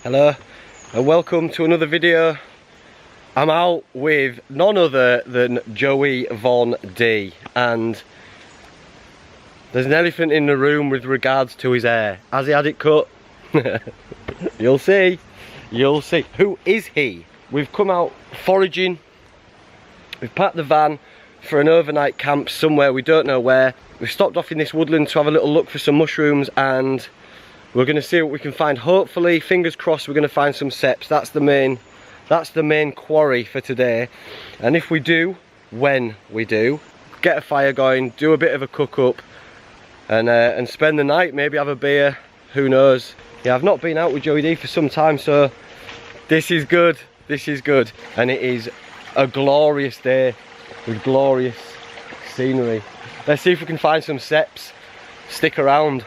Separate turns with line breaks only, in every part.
Hello and welcome to another video. I'm out with none other than Joey Von D, and there's an elephant in the room with regards to his hair. Has he had it cut? You'll see. You'll see. Who is he? We've come out foraging. We've packed the van for an overnight camp somewhere, we don't know where. We've stopped off in this woodland to have a little look for some mushrooms, and we're going to see what we can find. Hopefully, fingers crossed, we're going to find some ceps. That's the main quarry for today. And if we do, when we do, get a fire going, do a bit of a cook up, and spend the night, maybe have a beer, who knows. Yeah, I've not been out with Joey D for some time, so this is good. This is good. And it is a glorious day with glorious scenery. Let's see if we can find some ceps. Stick around.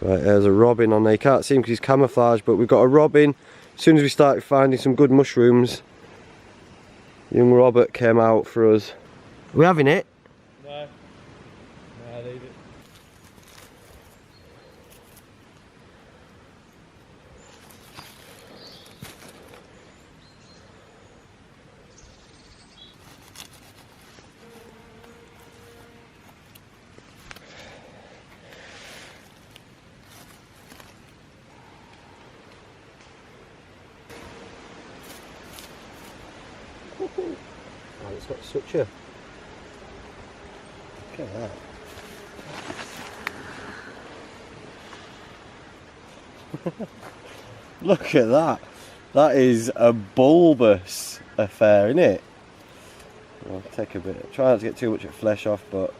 Right, there's a robin on there. You can't see him because he's camouflaged, but we've got a robin. As soon as we started finding some good mushrooms, young Robert came out for us. Are we having it?
No. No, leave it.
Oh, it's got such a... Look at that. Look at that. That is a bulbous affair, isn't it? I'll take a bit. Try not to get too much of flesh off, but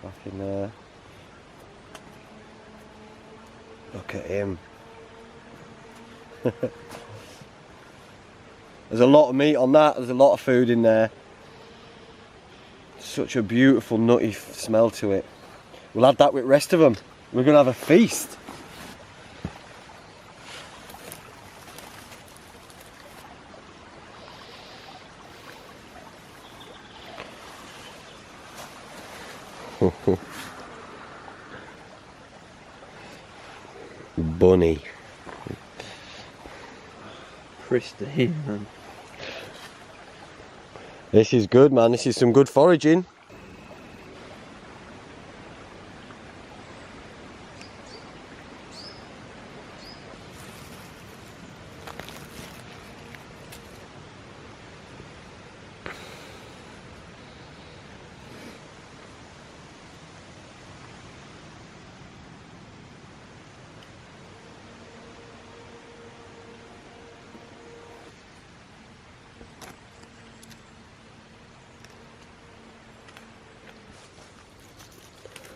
back in there. Look at him. There's a lot of meat on that, there's a lot of food in there. Such a beautiful nutty smell to it. We'll add that with the rest of them. We're going to have a feast. Bunny.
Pristine, man.
This is good, man. This is some good foraging.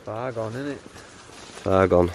Far gone, innit?
Far gone.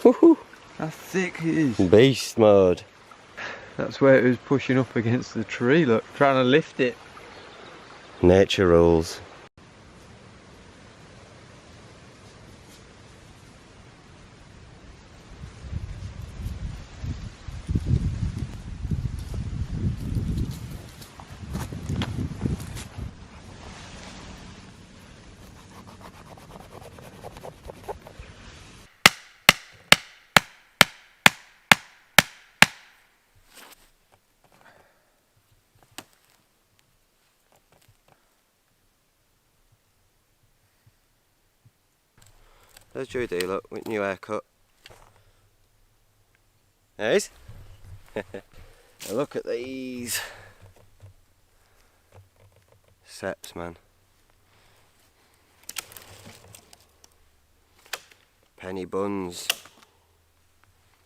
Woohoo!
How thick it is.
Beast mode.
That's where it was pushing up against the tree, look, trying to lift it.
Nature rules. There's Joey D, look, with new haircut. There he is. Look at these. Ceps, man. Penny buns.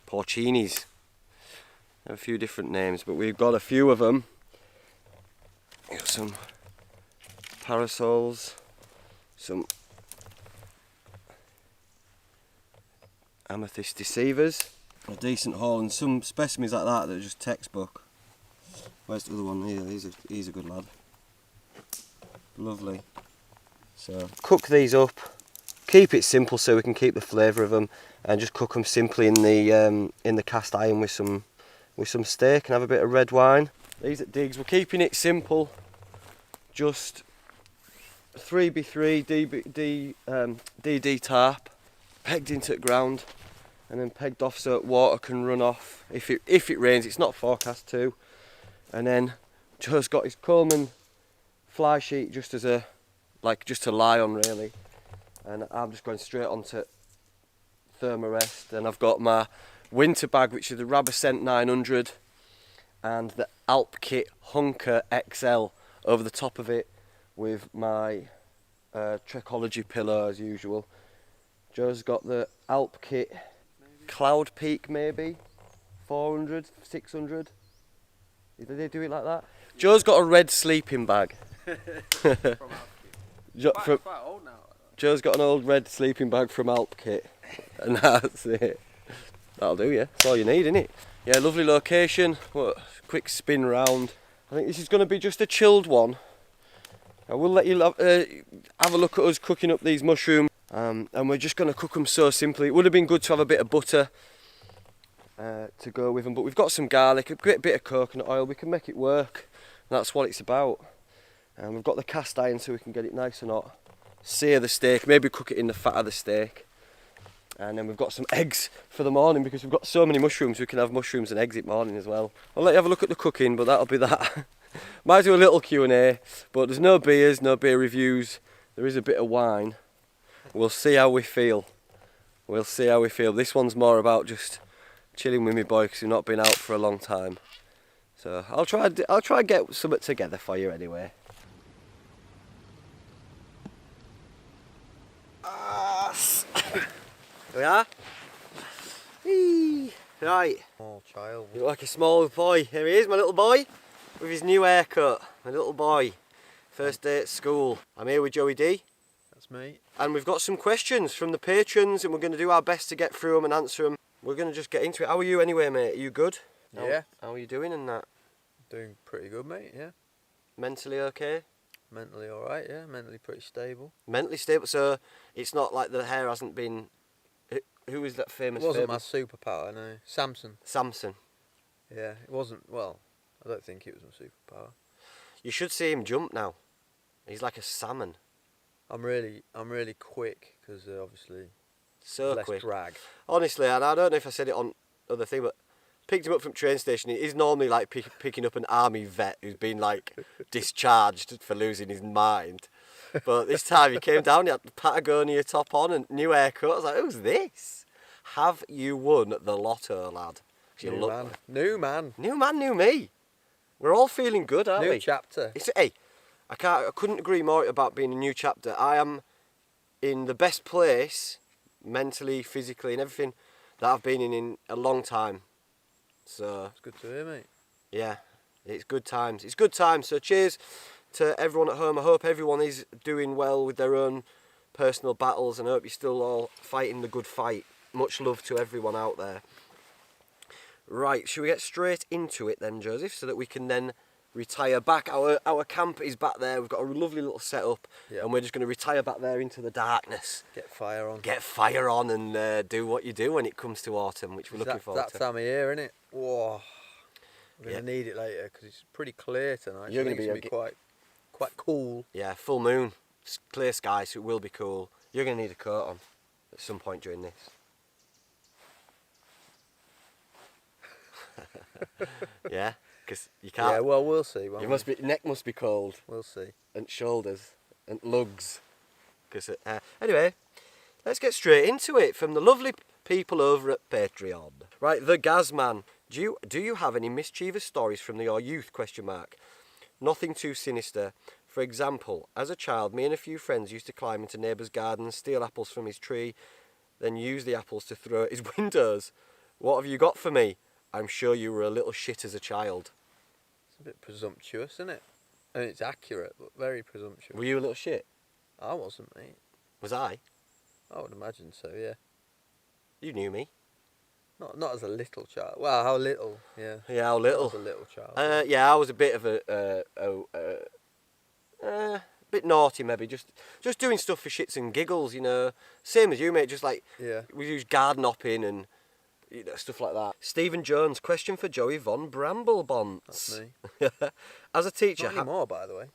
Porcinis. A few different names, but we've got a few of them. We've got some parasols, some amethyst deceivers, a decent haul, and some specimens like that that are just textbook. Where's the other one? Here, he's a good lad. Lovely. So cook these up, keep it simple so we can keep the flavour of them, and just cook them simply in the cast iron with some steak and have a bit of red wine. These at Digs, we're keeping it simple, just 3x3 DD tarp, pegged into the ground, and then pegged off so that water can run off if it rains. It's not forecast to. And then Joe's got his Coleman fly sheet just as just to lie on really, and I'm just going straight onto Thermarest. And I've got my winter bag, which is the Rabascent 900, and the Alp Kit Hunker XL over the top of it, with my Trekology pillow as usual. Joe's got the Alp Kit Cloud Peak, maybe 400, 600. Did they do it like that? Joe's got a red sleeping bag. Quite old now. Joe's got an old red sleeping bag from Alp Kit, and that's it. That'll do, yeah. That's all you need, isn't it? Yeah, lovely location. What, quick spin round. I think this is going to be just a chilled one. I will let you have a look at us cooking up these mushrooms, and we're just going to cook them so simply. It would have been good to have a bit of butter to go with them, but we've got some garlic, a bit of coconut oil. We can make it work. That's what it's about. And we've got the cast iron so we can get it nice and hot. Sear the steak, maybe cook it in the fat of the steak. And then we've got some eggs for the morning, because we've got so many mushrooms, we can have mushrooms and eggs in the morning as well. I'll let you have a look at the cooking, but that'll be that. Might do a little Q&A, but there's no beers, no beer reviews. There is a bit of wine. We'll see how we feel. We'll see how we feel. This one's more about just chilling with me boy, because we've not been out for a long time. So I'll try and get something together for you anyway. Here we are. Whee. Right.
Small child.
You look like a small boy. Here he is, my little boy, with his new haircut. My little boy. First day at school. I'm here with Joey D.
That's me.
And we've got some questions from the patrons, and we're going to do our best to get through them and answer them. We're going to just get into it. How are you anyway, mate? Are you good?
Yeah.
How are you doing and that?
Doing pretty good, mate, yeah.
Mentally okay?
Mentally alright, yeah. Mentally pretty stable.
Mentally stable, so it's not like the hair hasn't been... Who is that famous?
It wasn't my superpower, no. Samson.
Yeah,
it wasn't, well, I don't think it was my superpower.
You should see him jump now. He's like a salmon.
I'm really quick, because obviously
so
less
quick.
drag.
Honestly, and I don't know if I said it on other thing, but picked him up from train station. He is normally like picking up an army vet who's been like discharged for losing his mind. But this time he came down, he had the Patagonia top on and new haircut. I was like, who's this? Have you won the lotto, lad?
New man.
New man, new me. We're all feeling good, aren't we?
New chapter.
Hey, I couldn't agree more about being a new chapter. I am in the best place, mentally, physically and everything, that I've been in a long time. So
it's good to hear, mate.
Yeah, it's good times. It's good times. So cheers to everyone at home. I hope everyone is doing well with their own personal battles, and I hope you're still all fighting the good fight. Much love to everyone out there. Right, should we get straight into it then, Joseph, so that we can then retire back? Our camp is back there. We've got a lovely little setup, and we're just going to retire back there into the darkness.
Get fire on.
Get fire on and do what you do when it comes to autumn, which we're looking forward to.
That time of year, isn't it? Whoa. We're going to need it later, because it's pretty clear tonight.
You're going to
be quite cool.
Yeah, full moon, clear sky, so it will be cool. You're going to need a coat on at some point during this. Yeah, because you can't.
Yeah, well, we'll see.
Neck must be cold.
We'll see.
And shoulders and lugs. Because anyway, Let's get straight into it from the lovely people over at Patreon. Right, the Gazman. Do you have any mischievous stories from your youth? Question mark. Nothing too sinister. For example, as a child, me and a few friends used to climb into neighbour's garden, steal apples from his tree, then use the apples to throw at his windows. What have you got for me? I'm sure you were a little shit as a child.
It's a bit presumptuous, isn't it? I mean, it's accurate, but very presumptuous.
Were you a little shit?
I wasn't, mate.
Was I?
I would imagine so, yeah.
You knew me.
Not as a little child. Well, how little? Yeah.
Yeah, how little?
Not as a little child.
Yeah, I was a bit of bit naughty maybe, just doing stuff for shits and giggles, you know. Same as you, mate. Just like we use garden hopping and stuff like that. Stephen Jones, question for Joey von Bramblebonts.
That's me.
As a teacher,
Not anymore, by the way.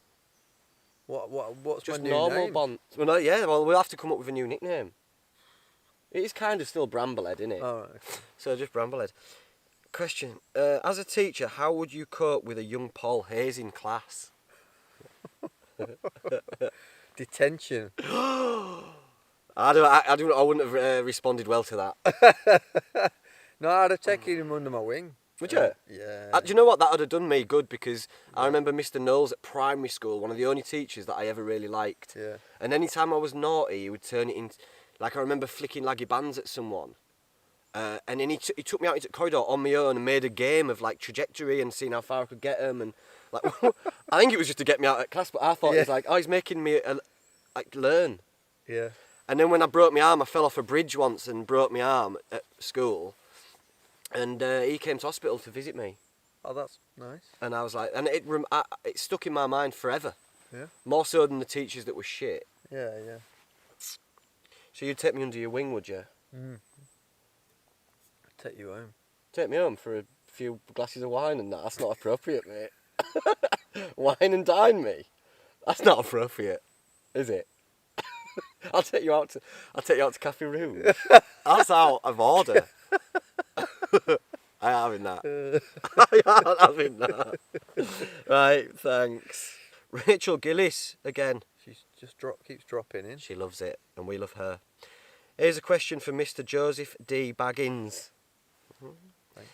What's
just
my new
normal
name?
Bonts. Well, no, yeah. Well, we'll have to come up with a new nickname. It is kind of still Bramblehead, isn't it?
Oh, right, okay.
So just Bramblehead. Question: as a teacher, how would you cope with a young Paul Hayes in class?
Detention.
I wouldn't have responded well to that.
No, I'd have taken him under my wing.
Would you?
Yeah.
Do you know what? That would have done me good because I remember Mr. Knowles at primary school, one of the only teachers that I ever really liked.
Yeah.
And any time I was naughty, he would turn it into, like I remember flicking laggy bands at someone. And then he took me out into the corridor on my own and made a game of like trajectory and seeing how far I could get him. And like, I think it was just to get me out of class, but I thought it was like, oh, he's making me like learn.
Yeah.
And then when I broke my arm, I fell off a bridge once and broke my arm at school. And he came to hospital to visit me.
Oh, that's nice.
And I was like, and it stuck in my mind forever.
Yeah.
More so than the teachers that were shit.
Yeah, yeah.
So you'd take me under your wing, would you?
Mm. I'd take you home.
Take me home for a few glasses of wine and that. That's not appropriate, mate. Wine and dine me. That's not appropriate, is it? I'll take you out to Cafe Rouge. That's out of order. I am having that. I am having that. Right, thanks. Rachel Gillis again.
She's just keeps dropping in.
She loves it, and we love her. Here's a question for Mr. Joseph D. Baggins.
Thanks.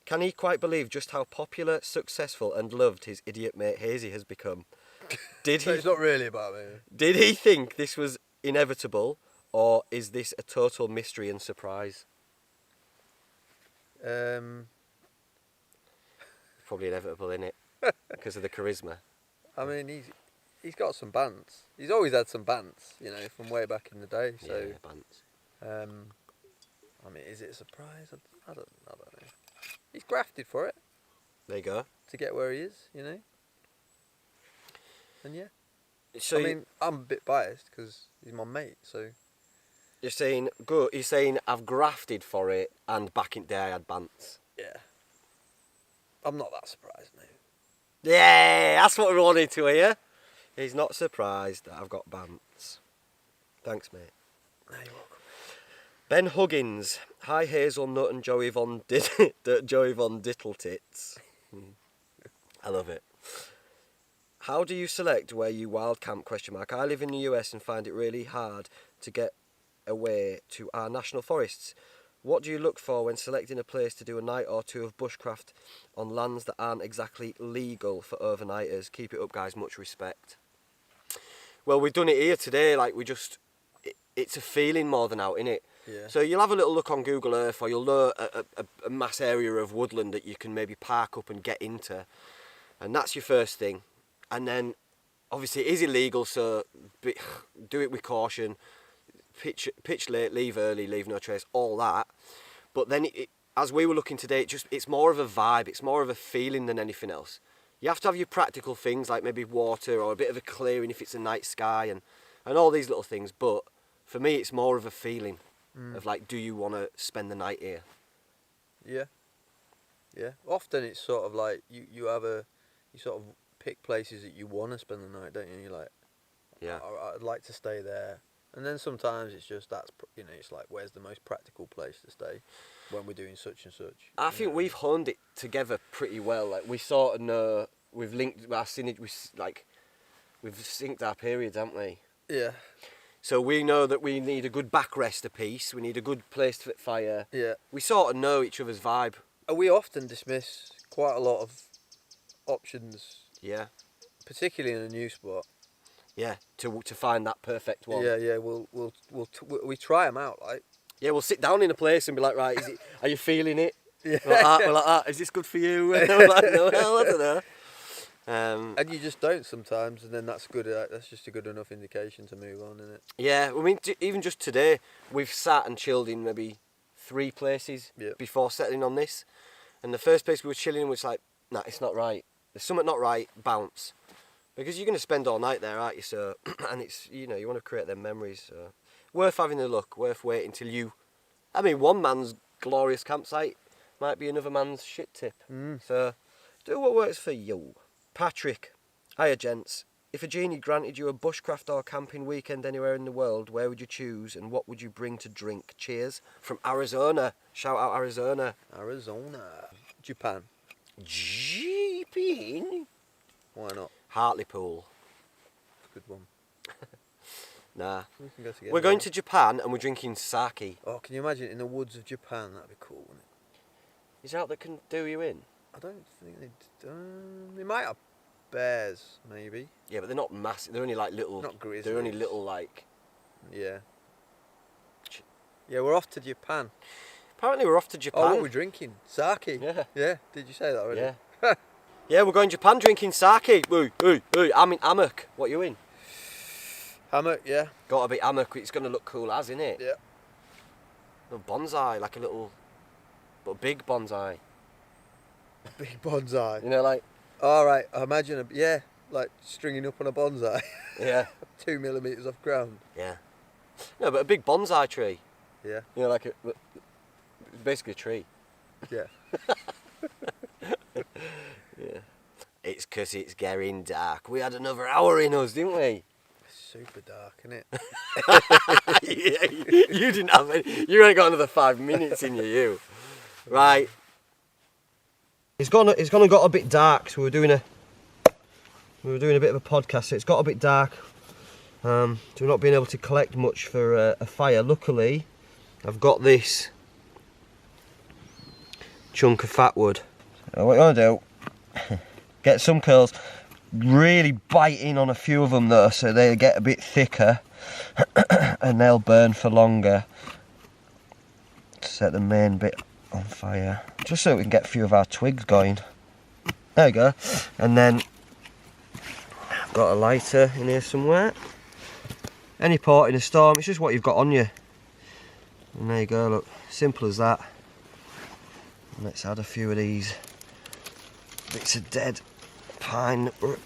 Can he quite believe just how popular, successful, and loved his idiot mate Hazy has become? Did he?
It's not really about me.
Did he think this was inevitable, or is this a total mystery and surprise? Probably inevitable, isn't it? Because of the charisma.
I mean, he's got some bants. He's always had some bants, you know, from way back in the day. So,
yeah, bants.
I mean, is it a surprise? I don't know. He's grafted for it
There you go.
to get where he is, you know. And yeah,
So
I mean, I'm a bit biased because he's my mate. So
you're saying good. You're saying I've grafted for it, and back in the day I had bants.
yeah, I'm not that surprised now.
Yeah, that's what we wanted to hear. He's not surprised that I've got bants. Thanks, mate.
No, you're welcome.
Ben Huggins. Hi, Hazelnut and Joey Von Dittletits. I love it. How do you select where you wild camp? Question mark. I live in the US and find it really hard to get away to our national forests. What do you look for when selecting a place to do a night or two of bushcraft on lands that aren't exactly legal for overnighters? Keep it up, guys. Much respect. Well, we've done it here today. Like, it's a feeling more than out, innit?
Yeah.
So you'll have a little look on Google Earth, or you'll know a mass area of woodland that you can maybe park up and get into. And that's your first thing. And then, obviously, it is illegal, so do it with caution. Pitch late, leave early, leave no trace, all that. But then, as we were looking today, it's more of a vibe, it's more of a feeling than anything else. You have to have your practical things, like maybe water or a bit of a clearing if it's a night sky and all these little things. But for me, it's more of a feeling of like, do you want to spend the night here?
Yeah. Yeah. Often it's sort of like you sort of pick places that you want to spend the night, don't you? And you're like,
Yeah.
I'd like to stay there. And then sometimes it's just it's like, where's the most practical place to stay when we're doing such and such.
I think we've honed it together pretty well. Like, we sort of know, we've linked our synergy, we've synced our periods, haven't we?
Yeah.
So we know that we need a good backrest apiece. We need a good place to fit fire.
Yeah.
We sort of know each other's vibe.
And we often dismiss quite a lot of options.
Yeah.
Particularly in a new spot.
Yeah. To find that perfect one.
Yeah, yeah. We try them out, like.
Yeah, we'll sit down in a place and be like, right, are you feeling it?
Yeah.
We're like that. Is this good for you? And we're like, no, well, I don't know.
And you just don't sometimes, and then that's good. That's just a good enough indication to move on, isn't it?
Yeah, I mean, even just today, we've sat and chilled in maybe 3 places before settling on this. And the first place we were chilling in was like, nah, it's not right. There's something not right, bounce. Because you're going to spend all night there, aren't you? So, and it's, you know, you want to create them memories. So, worth having a look, worth waiting till you... I mean, one man's glorious campsite might be another man's shit tip. So, do what works for you. Patrick, hiya gents. If a genie granted you a bushcraft or camping weekend anywhere in the world, where would you choose and what would you bring to drink? Cheers. From Arizona. Shout out Arizona.
Arizona. Japan.
Jeeping.
Why not?
Hartlepool.
Good one.
Nah.
We can go together.
We're going to Japan and we're drinking sake.
Oh, can you imagine in the woods of Japan? That'd be cool, wouldn't it?
Is that that can do you in?
I don't think they might have bears, maybe.
Yeah, but they're not massive. They're only like little.
Not grizzlies.
They're only little like.
Yeah. Yeah, we're off to Japan.
Apparently, we're off to Japan.
Oh, what we're drinking? Sake.
Yeah.
Yeah. Did you say that already?
Yeah. Yeah, we're going to Japan drinking sake. Ooh, ooh, ooh. I'm in hammock. What you in?
Hammock. Yeah.
Gotta be hammock. It's gonna look cool as, innit?
Yeah.
Little bonsai, like a little, but big bonsai.
Big bonsai.
You know, like.
All right. I imagine like stringing up on a bonsai.
Yeah.
2 millimeters off ground.
Yeah. No, but a big bonsai tree.
Yeah.
You know, like basically a tree.
Yeah.
Yeah. It's 'cause it's getting dark. We had another hour in us, didn't we?
Super dark, isn't it?
Yeah, you didn't have any. You only got another 5 minutes in you. Right. It's gonna got a bit dark, so we were doing a bit of a podcast. So it's got a bit dark. So we're not being able to collect much for a fire. Luckily, I've got this chunk of fat wood. So what you want to do? Get some curls. Really bite in on a few of them though, so they get a bit thicker and they'll burn for longer. Set the main bit on fire, just so we can get a few of our twigs going. There we go. And then I've got a lighter in here somewhere. Any port in a storm, it's just what you've got on you. And there you go, look, simple as that. And let's add a few of these bits of dead pine that were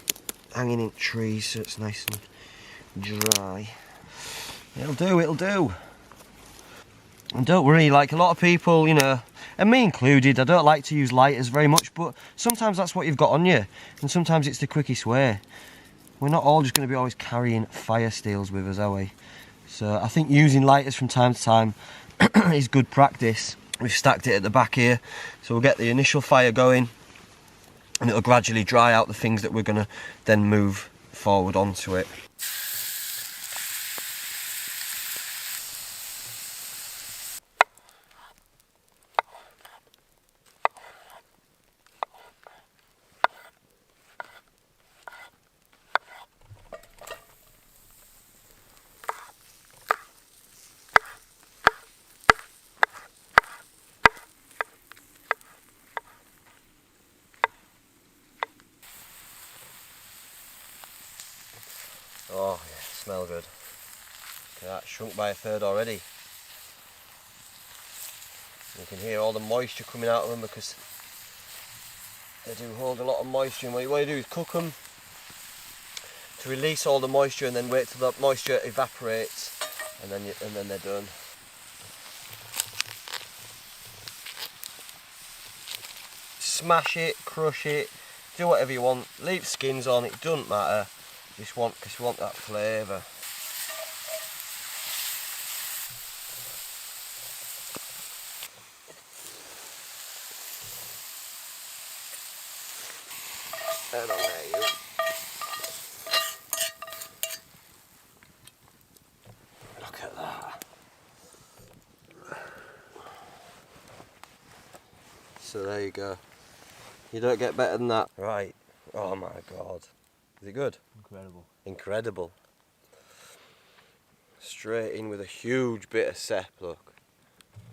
hanging in trees, so it's nice and dry. It'll do. And don't worry, like a lot of people, you know, and me included, I don't like to use lighters very much, but sometimes that's what you've got on you, and sometimes it's the quickest way. We're not all just going to be always carrying fire steels with us, are we? So I think using lighters from time to time is good practice. We've stacked it at the back here, so we'll get the initial fire going, and it'll gradually dry out the things that we're going to then move forward onto it. Oh yeah, smell good. Okay, that shrunk by a third already. You can hear all the moisture coming out of them because they do hold a lot of moisture, and what you want to do is cook them to release all the moisture and then wait till the moisture evaporates, and then they're done. Smash it, crush it, do whatever you want, leave skins on, it doesn't matter. Just want, because you want that flavour. Head on there, you. So there you go. You don't get better than that. Right. Oh my god. Is it good?
Incredible.
Incredible. Straight in with a huge bit of Cep, look.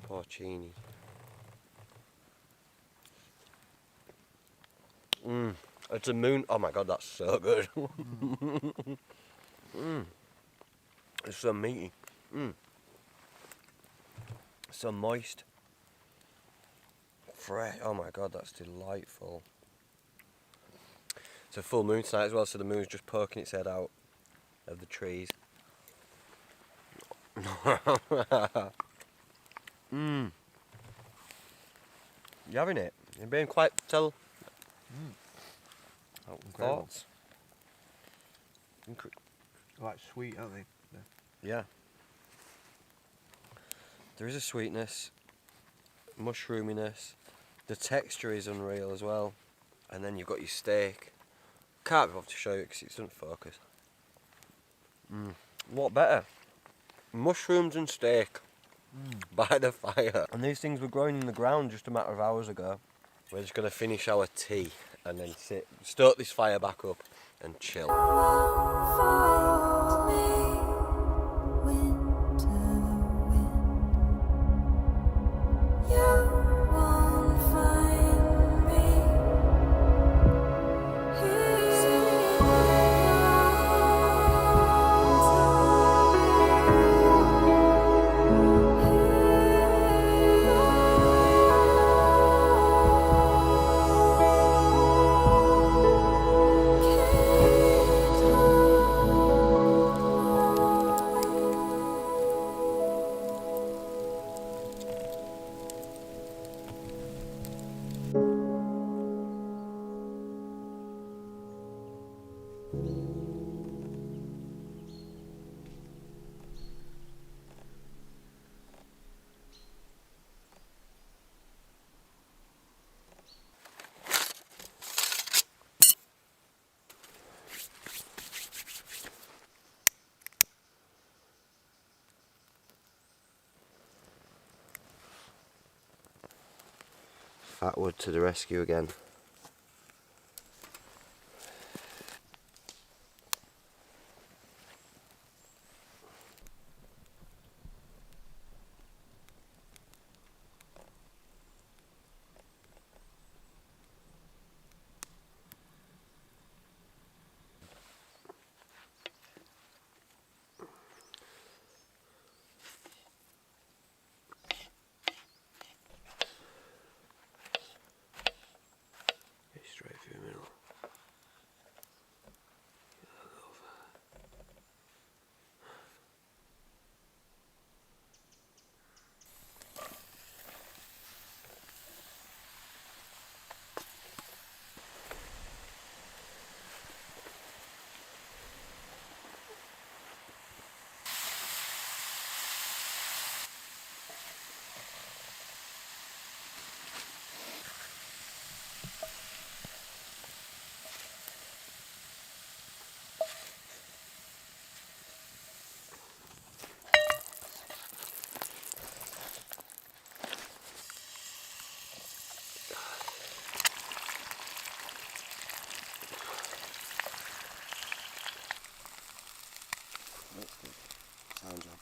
Porcini. It's a moon. Oh my god, that's so good. It's so meaty. So moist. Fresh. Oh my god, that's delightful. It's a full moon tonight as well, so the moon's just poking its head out of the trees. You having it? You're being quite tell thoughts.
Like sweet, aren't they?
Yeah. There is a sweetness, mushroominess. The texture is unreal as well. And then you've got your steak. Can't be bothered to show you because it doesn't focus. What better? Mushrooms and steak by the fire. And these things were growing in the ground just a matter of hours ago. We're just going to finish our tea and then stoke this fire back up and chill. Fatwood to the rescue again. Straight through the middle. Sounds up.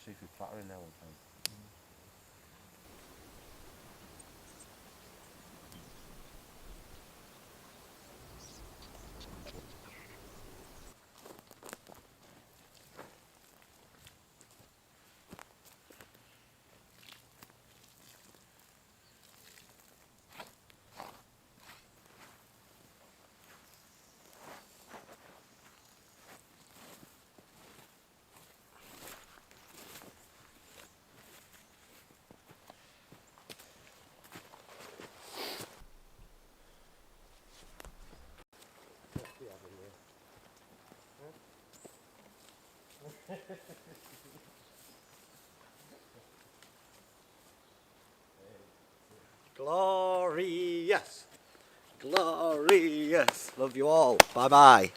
See if we flatter in there one time. Glorious! Glorious! Love you all. Bye bye.